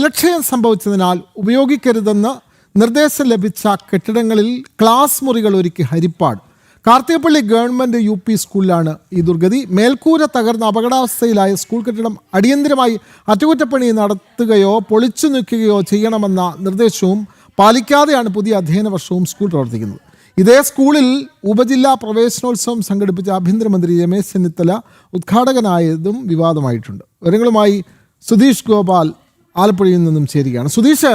ബലക്ഷയം സംഭവിച്ചതിനാൽ ഉപയോഗിക്കരുതെന്ന് നിർദ്ദേശം ലഭിച്ച കെട്ടിടങ്ങളിൽ ക്ലാസ് മുറികൾ ഒരുക്കി ഹരിപ്പാട്. കാർത്തികപ്പള്ളി ഗവൺമെൻറ് UP സ്കൂളിലാണ് ഈ ദുർഗതി. മേൽക്കൂര തകർന്ന അപകടാവസ്ഥയിലായ സ്കൂൾ കെട്ടിടം അടിയന്തരമായി അറ്റകുറ്റപ്പണി നടത്തുകയോ പൊളിച്ചു നീക്കുകയോ ചെയ്യണമെന്ന നിർദ്ദേശവും പാലിക്കാതെയാണ് പുതിയ അധ്യയന വർഷവും സ്കൂൾ പ്രവർത്തിക്കുന്നത്. ഇതേ സ്കൂളിൽ ഉപജില്ലാ പ്രവേശനോത്സവം സംഘടിപ്പിച്ച ആഭ്യന്തരമന്ത്രി രമേശ് ചെന്നിത്തല ഉദ്ഘാടകനായതും വിവാദമായിട്ടുണ്ട്. വിവരങ്ങളുമായി സുധീഷ് ഗോപാൽ ആലപ്പുഴയിൽ നിന്നും ചേരുകയാണ്. സുധീഷ്,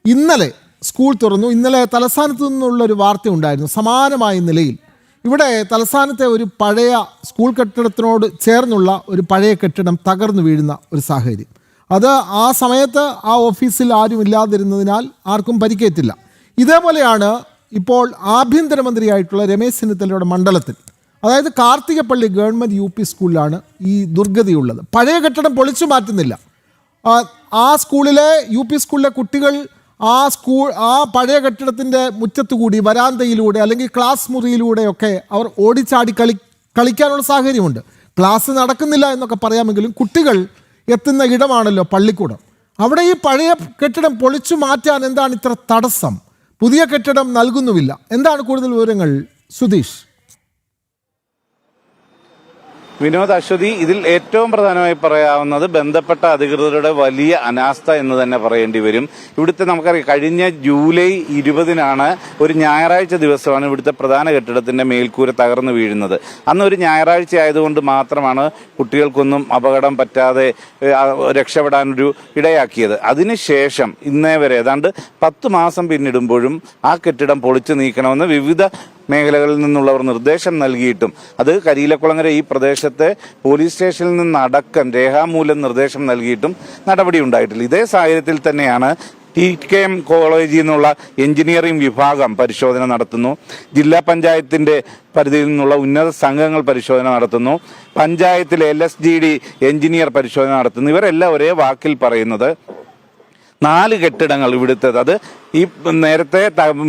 ഇന്നലെ സ്കൂൾ തുറന്നു. ഇന്നലെ തലസ്ഥാനത്തു നിന്നുള്ളൊരു വാർത്ത ഉണ്ടായിരുന്നു. സമാനമായ നിലയിൽ ഇവിടെ തലസ്ഥാനത്തെ ഒരു പഴയ സ്കൂൾ കെട്ടിടത്തിനോട് ചേർന്നുള്ള ഒരു പഴയ കെട്ടിടം തകർന്നു വീഴുന്ന ഒരു സാഹചര്യം. അത് ആ സമയത്ത് ആ ഓഫീസിൽ ആരും ഇല്ലാതിരുന്നതിനാൽ ആർക്കും പരിക്കേറ്റില്ല. ഇതേപോലെയാണ് ഇപ്പോൾ ആഭ്യന്തരമന്ത്രിയായിട്ടുള്ള രമേശ് ചെന്നിത്തലയുടെ മണ്ഡലത്തിൽ, അതായത് കാർത്തികപ്പള്ളി ഗവൺമെൻറ് UP സ്കൂളിലാണ് ഈ ദുർഗതിയുള്ളത്. പഴയ കെട്ടിടം പൊളിച്ചു മാറ്റുന്നില്ല. ആ സ്കൂളിലെ UP സ്കൂളിലെ കുട്ടികൾ ആ പഴയ കെട്ടിടത്തിൻ്റെ മുറ്റത്തുകൂടി വരാന്തയിലൂടെ അല്ലെങ്കിൽ ക്ലാസ് മുറിയിലൂടെയൊക്കെ അവർ ഓടിച്ചാടി കളിക്കാനുള്ള സാഹചര്യമുണ്ട്. ക്ലാസ് നടക്കുന്നില്ല എന്നൊക്കെ പറയാമെങ്കിലും കുട്ടികൾ എത്തുന്ന ഇടമാണല്ലോ പള്ളിക്കൂടം. അവിടെ ഈ പഴയ കെട്ടിടം പൊളിച്ചു മാറ്റാൻ എന്താണ് ഇത്ര തടസ്സം? പുതിയ കെട്ടിടം നൽകുന്നുമില്ല. എന്താണ് കൂടുതൽ വിവരങ്ങൾ സുധീഷ്? വിനോദ്, അശ്വതി, ഇതിൽ ഏറ്റവും പ്രധാനമായി പറയാവുന്നത് ബന്ധപ്പെട്ട അധികൃതരുടെ വലിയ അനാസ്ഥ എന്ന് തന്നെ പറയേണ്ടി വരും. ഇവിടുത്തെ നമുക്കറിയാം, കഴിഞ്ഞ ജൂലൈ 20-നാണ് ഒരു ഞായറാഴ്ച ദിവസമാണ് ഇവിടുത്തെ പ്രധാന കെട്ടിടത്തിന്റെ മേൽക്കൂര തകർന്നു വീഴുന്നത്. അന്ന് ഒരു ഞായറാഴ്ച ആയതുകൊണ്ട് മാത്രമാണ് കുട്ടികൾക്കൊന്നും അപകടം പറ്റാതെ രക്ഷപ്പെടാനൊരു ഇടയാക്കിയത്. അതിനുശേഷം ഇന്നേ വരെ ഏതാണ്ട് 10 മാസം പിന്നിടുമ്പോഴും ആ കെട്ടിടം പൊളിച്ചു നീക്കണമെന്ന് വിവിധ മേഖലകളിൽ നിന്നുള്ളവർ നിർദ്ദേശം നൽകിയിട്ടും അത് കരിയിലക്കുളങ്ങര ഈ പ്രദേശത്തെ പോലീസ് സ്റ്റേഷനിൽ നിന്നടക്കം രേഖാമൂലം നിർദ്ദേശം നൽകിയിട്ടും നടപടി ഉണ്ടായിട്ടില്ല. ഇതേ സാഹചര്യത്തിൽ തന്നെയാണ് TKM കോളേജിൽ നിന്നുള്ള എഞ്ചിനീയറിംഗ് വിഭാഗം പരിശോധന നടത്തുന്നു. ജില്ലാ പഞ്ചായത്തിന്റെ പരിധിയിൽ നിന്നുള്ള ഉന്നത സംഘങ്ങൾ പരിശോധന നടത്തുന്നു. പഞ്ചായത്തിലെ LSGD എഞ്ചിനീയർ പരിശോധന നടത്തുന്നു. ഇവരെല്ലാം ഒരേ വാക്കിൽ പറയുന്നത് 4 കെട്ടിടങ്ങൾ ഇവിടുത്തേത്, അത് ഈ നേരത്തെ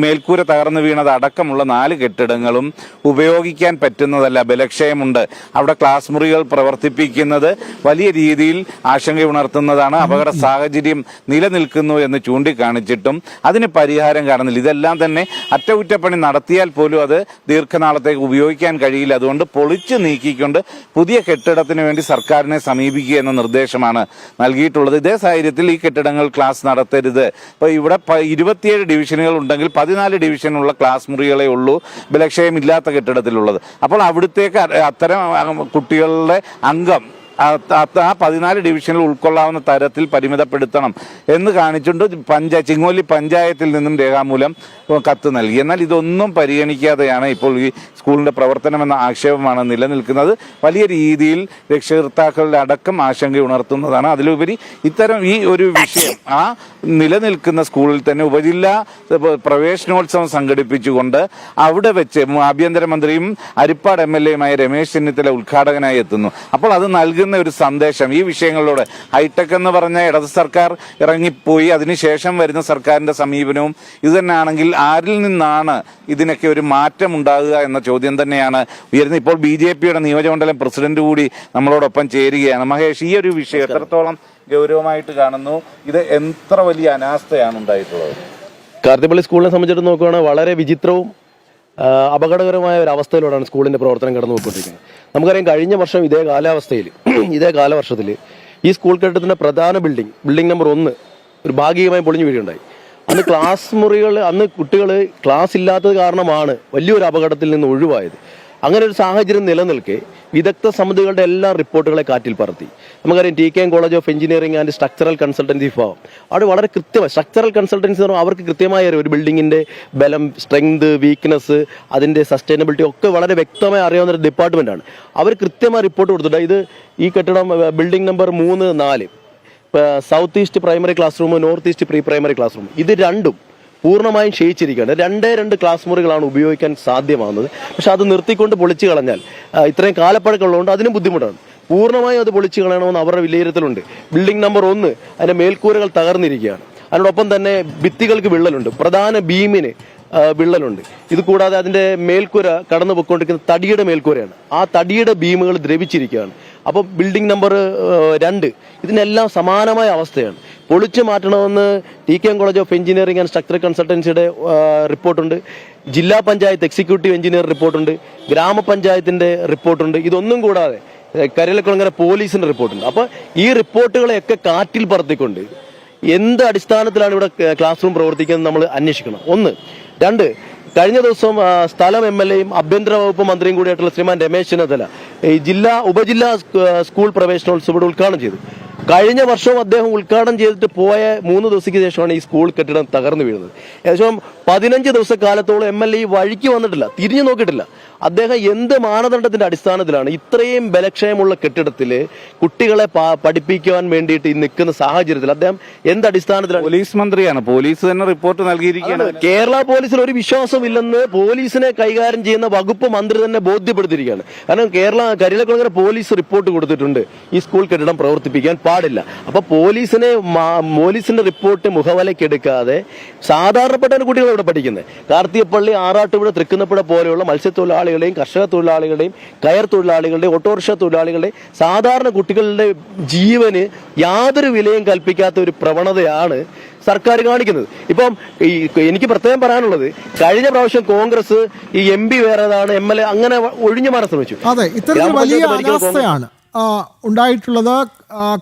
മേൽക്കൂര തകർന്നു വീണത് അടക്കമുള്ള 4 കെട്ടിടങ്ങളും ഉപയോഗിക്കാൻ പറ്റുന്നതല്ല, ബലക്ഷയമുണ്ട്. അവിടെ ക്ലാസ് മുറികൾ പ്രവർത്തിപ്പിക്കുന്നത് വലിയ രീതിയിൽ ആശങ്കയുണർത്തുന്നതാണ്. അപകട സാഹചര്യം നിലനിൽക്കുന്നു എന്ന് ചൂണ്ടിക്കാണിച്ചിട്ടും അതിന് പരിഹാരം കാണുന്നില്ല. ഇതെല്ലാം തന്നെ അറ്റകുറ്റപ്പണി നടത്തിയാൽ പോലും അത് ദീർഘനാളത്തേക്ക് ഉപയോഗിക്കാൻ കഴിയില്ല. അതുകൊണ്ട് പൊളിച്ചു നീക്കിക്കൊണ്ട് പുതിയ കെട്ടിടത്തിന് വേണ്ടി സർക്കാരിനെ സമീപിക്കുക എന്ന നിർദ്ദേശമാണ് നൽകിയിട്ടുള്ളത്. ഇതേ സാഹചര്യത്തിൽ ഈ കെട്ടിടങ്ങൾ ക്ലാസ് നടത്തരുത്. ഇപ്പോൾ ഇവിടെ 27 ഡിവിഷനുകൾ ഉണ്ടെങ്കിൽ 14 ഡിവിഷനുള്ള ക്ലാസ് മുറികളെ ഉള്ളൂ ബലക്ഷയമില്ലാത്ത കെട്ടിടത്തിലുള്ളത്. അപ്പോൾ അവിടുത്തേക്ക് അത്തരം കുട്ടികളുടെ അംഗം ആ 14 ഡിവിഷനിൽ ഉൾക്കൊള്ളാവുന്ന തരത്തിൽ പരിമിതപ്പെടുത്തണം എന്ന് കാണിച്ചുകൊണ്ട് ചിങ്ങോലി പഞ്ചായത്തിൽ നിന്നും രേഖാമൂലം കത്ത് നൽകി. എന്നാൽ ഇതൊന്നും പരിഗണിക്കാതെയാണ് ഇപ്പോൾ ഈ സ്കൂളിന്റെ പ്രവർത്തനമെന്ന ആക്ഷേപമാണ് നിലനിൽക്കുന്നത്. വലിയ രീതിയിൽ രക്ഷകർത്താക്കളുടെ അടക്കം ആശങ്ക ഉണർത്തുന്നതാണ്. അതിലുപരി ഇത്തരം ഈ ഒരു വിഷയം ആ നിലനിൽക്കുന്ന സ്കൂളിൽ തന്നെ ഉപജില്ലാ പ്രവേശനോത്സവം സംഘടിപ്പിച്ചുകൊണ്ട് അവിടെ വെച്ച് ആഭ്യന്തരമന്ത്രിയും ഹരിപ്പാട് MLA-യുമായ രമേശ് ചെന്നിത്തല ഉദ്ഘാടകനായി എത്തുന്നു. അപ്പോൾ അത് നൽകുന്ന ഒരു സന്ദേശം ഈ വിഷയങ്ങളിലൂടെ ഹൈടെക് എന്ന് പറഞ്ഞ ഇടത് സർക്കാർ ഇറങ്ങിപ്പോയി, അതിനുശേഷം വരുന്ന സർക്കാരിന്റെ സമീപനവും ഇത് തന്നെയാണെങ്കിൽ ആരിൽ നിന്നാണ് ഇതിനൊക്കെ ഒരു മാറ്റം ഉണ്ടാകുക എന്ന ചോദ്യം തന്നെയാണ് ഉയരുന്നത്. ഇപ്പോൾ BJP-യുടെ നിയോജകമണ്ഡലം പ്രസിഡന്റ് കൂടി നമ്മളോടൊപ്പം ചേരുകയാണ്. മഹേഷ്, ഈ ഒരു വിഷയം എത്രത്തോളം ഗൗരവമായിട്ട് കാണുന്നു? ഇത് എത്ര വലിയ അനാസ്ഥയാണ് ഉണ്ടായിട്ടുള്ളത്? കാർത്തികപ്പള്ളി സ്കൂളിനെ സംബന്ധിച്ചിടത്തോളം നോക്കുകയാണെങ്കിൽ വളരെ വിചിത്രവും അപകടകരമായ ഒരു അവസ്ഥയിലൂടെയാണ് സ്കൂളിന്റെ പ്രവർത്തനം കടന്നു പോയിക്കൊണ്ടിരിക്കുന്നത്. നമുക്കറിയാം, കഴിഞ്ഞ വർഷം ഇതേ കാലവർഷത്തിൽ ഈ സ്കൂൾ കെട്ടിടത്തിന്റെ പ്രധാന ബിൽഡിംഗ് നമ്പർ 1 ഒരു ഭാഗികമായി പൊളിഞ്ഞു വീഴുകയുണ്ടായി. അന്ന് ക്ലാസ് മുറികൾ, അന്ന് കുട്ടികൾ ക്ലാസ് ഇല്ലാത്തത് കാരണമാണ് വലിയൊരു അപകടത്തിൽ നിന്ന് ഒഴിവായത്. അങ്ങനെ ഒരു സാഹചര്യം നിലനിൽക്കെ വിദഗ്ധ സമിതികളുടെ എല്ലാ റിപ്പോർട്ടുകളെ കാറ്റിൽ പറത്തി. നമുക്കറിയാം, TKM college of engineering and structural consultancy വിഭാഗം അവിടെ വളരെ കൃത്യമായി സ്ട്രക്ചറൽ കൺസൾട്ടൻസി എന്ന് പറഞ്ഞാൽ അവർക്ക് കൃത്യമായ ഒരു ബിൽഡിങ്ങിന്റെ ബലം, സ്ട്രെങ്ത്, വീക്ക്നെസ്, അതിന്റെ സസ്റ്റൈനബിലിറ്റി ഒക്കെ വളരെ വ്യക്തമായി അറിയാവുന്ന ഒരു ഡിപ്പാർട്ട്മെന്റാണ്. അവർ കൃത്യമായി റിപ്പോർട്ട് കൊടുത്തിട്ട് ഈ കെട്ടിടം building number 3, 4 south east primary class room, north east pre primary class room, ഇത് രണ്ടും പൂർണ്ണമായും ക്ഷയിച്ചിരിക്കുകയാണ്. 2 ക്ലാസ് മുറികളാണ് ഉപയോഗിക്കാൻ സാധ്യമാകുന്നത്. പക്ഷെ അത് നിർത്തിക്കൊണ്ട് പൊളിച്ചു കളഞ്ഞാൽ ഇത്രയും കാലപ്പഴക്കമുള്ളതുകൊണ്ട് അതിനും ബുദ്ധിമുട്ടാണ്. പൂർണ്ണമായും അത് പൊളിച്ചു കളയണമെന്ന് അവരുടെ വിലയിരുത്തലുണ്ട്. ബിൽഡിംഗ് നമ്പർ 1 അതിന്റെ മേൽക്കൂരകൾ തകർന്നിരിക്കുകയാണ്. അതിനോടൊപ്പം തന്നെ ഭിത്തികൾക്ക് വിള്ളലുണ്ട്. പ്രധാന ബീമിന് വിള്ളലുണ്ട്. ഇത് കൂടാതെ അതിന്റെ മേൽക്കൂര കടന്നു പൊയ്ക്കൊണ്ടിരിക്കുന്ന തടിയുടെ മേൽക്കൂരയാണ്. ആ തടിയുടെ ബീമുകൾ ദ്രവിച്ചിരിക്കുകയാണ്. അപ്പോൾ ബിൽഡിംഗ് നമ്പർ 2 ഇതിനെല്ലാം സമാനമായ അവസ്ഥയാണ്. പൊളിച്ചു മാറ്റണമെന്ന് TKM college of engineering and structural കൺസൾട്ടൻസിയുടെ റിപ്പോർട്ടുണ്ട്. ജില്ലാ പഞ്ചായത്ത് എക്സിക്യൂട്ടീവ് എഞ്ചിനീയർ റിപ്പോർട്ടുണ്ട്. ഗ്രാമപഞ്ചായത്തിന്റെ റിപ്പോർട്ടുണ്ട്. ഇതൊന്നും കൂടാതെ കരിലക്കുളങ്ങര പോലീസിന്റെ റിപ്പോർട്ടുണ്ട്. അപ്പോൾ ഈ റിപ്പോർട്ടുകളെയൊക്കെ കാറ്റിൽ പറത്തിക്കൊണ്ട് എന്ത് അടിസ്ഥാനത്തിലാണ് ഇവിടെ ക്ലാസ് റൂം പ്രവർത്തിക്കുന്നത് നമ്മൾ അന്വേഷിക്കണം. 1. 2, കഴിഞ്ഞ ദിവസം സ്ഥലം MLA-യും ആഭ്യന്തര വകുപ്പ് മന്ത്രിയും കൂടിയായിട്ടുള്ള ശ്രീമാൻ രമേശ് ചെന്നിത്തല ഈ ഉപജില്ലാ സ്കൂൾ പ്രവേശനോത്സവം ഇവിടെ ഉദ്ഘാടനം ചെയ്തു. കഴിഞ്ഞ വർഷവും അദ്ദേഹം ഉദ്ഘാടനം ചെയ്തിട്ട് പോയ 3 ദിവസത്തിന് ശേഷമാണ് ഈ സ്കൂൾ കെട്ടിടം തകർന്നു വീഴുന്നത്. ഏകദേശം 15 ദിവസക്കാലത്തോളം MLA വഴിക്ക് വന്നിട്ടില്ല, തിരിഞ്ഞു നോക്കിയിട്ടില്ല. അദ്ദേഹം എന്ത് മാനദണ്ഡത്തിന്റെ അടിസ്ഥാനത്തിലാണ് ഇത്രയും ബലക്ഷയമുള്ള കെട്ടിടത്തിൽ കുട്ടികളെ പഠിപ്പിക്കാൻ വേണ്ടിയിട്ട് ഈ നിൽക്കുന്ന സാഹചര്യത്തിൽ അദ്ദേഹം എന്ത് അടിസ്ഥാനത്തിലാണ്? പോലീസ് മന്ത്രിയാണ്, പോലീസ് തന്നെ റിപ്പോർട്ട് നൽകിയിരിക്കുകയാണ്. കേരള പോലീസിൽ ഒരു വിശ്വാസമില്ലെന്ന് പോലീസിനെ കൈകാര്യം ചെയ്യുന്ന വകുപ്പ് മന്ത്രി തന്നെ ബോധ്യപ്പെടുത്തിയിരിക്കുകയാണ്. കാരണം കരിലക്കുളങ്ങര പോലീസ് റിപ്പോർട്ട് കൊടുത്തിട്ടുണ്ട് ഈ സ്കൂൾ കെട്ടിടം പ്രവർത്തിപ്പിക്കാൻ പാടില്ല. അപ്പൊ പോലീസിന്റെ റിപ്പോർട്ട് മുഖവലക്കെടുക്കാതെ സാധാരണപ്പെട്ട കുട്ടികൾ ഇവിടെ പഠിക്കുന്നത് കാർത്തികപ്പള്ളി, ആറാട്ടുപുഴ, തൃക്കുന്നപ്പുഴ പോലെയുള്ള മത്സ്യത്തൊഴിലാളികളെയും കർഷക തൊഴിലാളികളുടെയും കയർ തൊഴിലാളികളുടെയും ഓട്ടോറിക്ഷ തൊഴിലാളികളുടെയും സാധാരണ കുട്ടികളുടെ ജീവന് യാതൊരു വിലയും കൽപ്പിക്കാത്ത ഒരു പ്രവണതയാണ് സർക്കാർ കാണിക്കുന്നത്. ഇപ്പം എനിക്ക് പ്രത്യേകം പറയാനുള്ളത്, കഴിഞ്ഞ പ്രാവശ്യം കോൺഗ്രസ് ഈ MP വേറേതാണ്, MLA അങ്ങനെ ഒഴിഞ്ഞു മാറാൻ ശ്രമിച്ചു. അതെ, ഇത്തരത്തിൽ വലിയ അനാസ്ഥയാണ് ഉണ്ടായിട്ടുള്ളത്.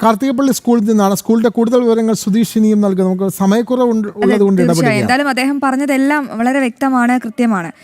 കാർത്തികപ്പള്ളി സ്കൂളിൽ നിന്നാണ്. സ്കൂളിന്റെ കൂടുതൽ വിവരങ്ങൾ സുധീഷ് ഇനിയും നൽകും. നമുക്ക് സമയക്കുറവ് ഉള്ളത് കൊണ്ട് തീർച്ചയായും എന്തായാലും അദ്ദേഹം പറഞ്ഞതെല്ലാം വളരെ വ്യക്തമാണ്, കൃത്യമാണ്.